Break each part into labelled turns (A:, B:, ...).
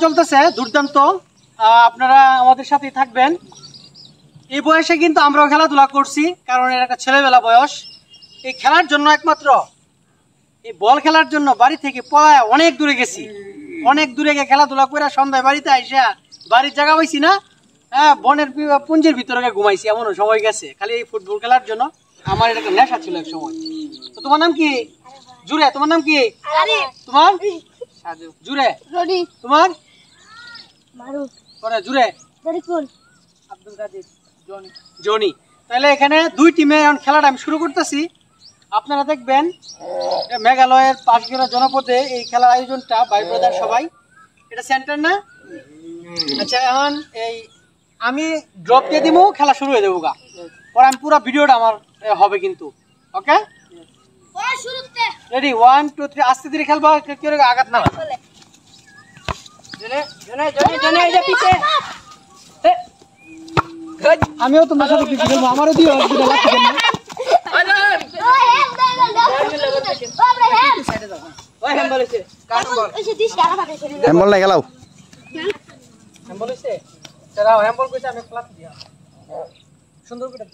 A: চলতেছে দুর্দান্ত। আপনারা আমাদের সাথেই থাকবেন। এই বয়সে কিন্তু আমরাও খেলাধুলা করছি, কারণ এটা একটা ছেলেবেলা বয়স। এই খেলার জন্য একমাত্র এই বল খেলার জন্য বাড়ি থেকে পড়ায় অনেক দূরে গেছি, অনেক দূরে গিয়ে খেলাধুলা করে সন্ধ্যায় বাড়িতে আইসা বাড়ির জায়গা পাইছি না, হ্যাঁ বনের পুঞ্জের ভিতরে ঘুমাইছি, এমনও সময় গেছে খালি এই ফুটবল খেলার জন্য। আমার এটা একটা নেশা ছিল এক সময়। তো তোমার নাম কি? জুরে। তোমার নাম কি? তোমার জুরে। তোমার জুরে আব্দুল কাদের জনি। তাহলে এখানে দুই টিমে এখন খেলাটা আমি শুরু করতেছি। আপনারা দেখবেন মেঘালয়ের পাঁচগড়া জনপদে এই খেলার আয়োজনটা ভাই ব্রাদার সবাই। এটা সেন্টার না? আচ্ছা, এখন এই আমি ড্রপ দিয়ে দিব, খেলা শুরু হয়ে যাবো গা। পরে আমি পুরো ভিডিওটা আমার হবে কিন্তু। Okay ready? 1 2 3 আস্তে ধীরে খেলবা, কেউ আঘাত না। আমিও তোমার সাথে কিছু খেলবো, আমারও দিও সুন্দর করে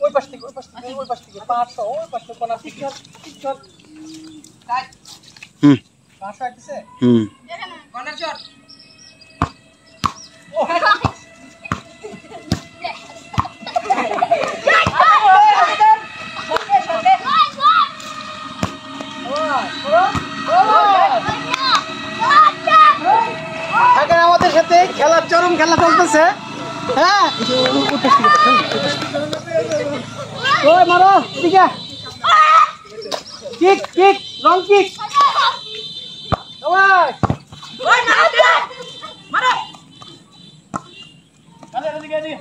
A: ওই পাশ থেকে ওই পাশ থেকে ওই পাশ থেকে 500 ওই পাশ থেকে কোনা ঠিক চল কাট 500 আইছে কোনার চল আমাদের সাথে খেলার চরম খেলা চলতেছে। হ্যাঁ ওই মারো ঠিক আছে, কিক কিক লং কিক ওই ওই মারো আরে এদিকে এদিকে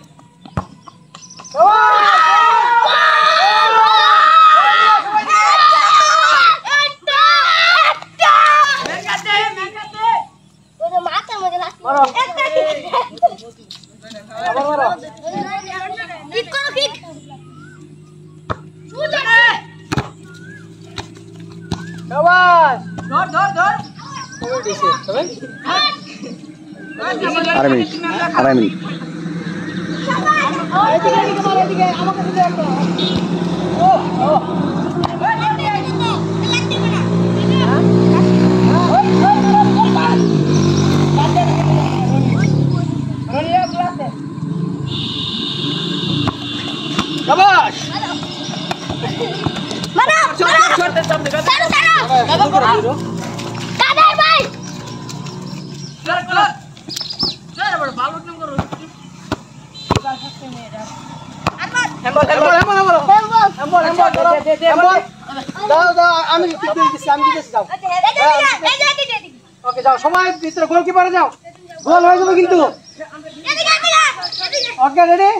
A: সময় ভিতরে গোলকিপারে যাও, গোল হয়ে যাবে কিন্তু। Okay ready?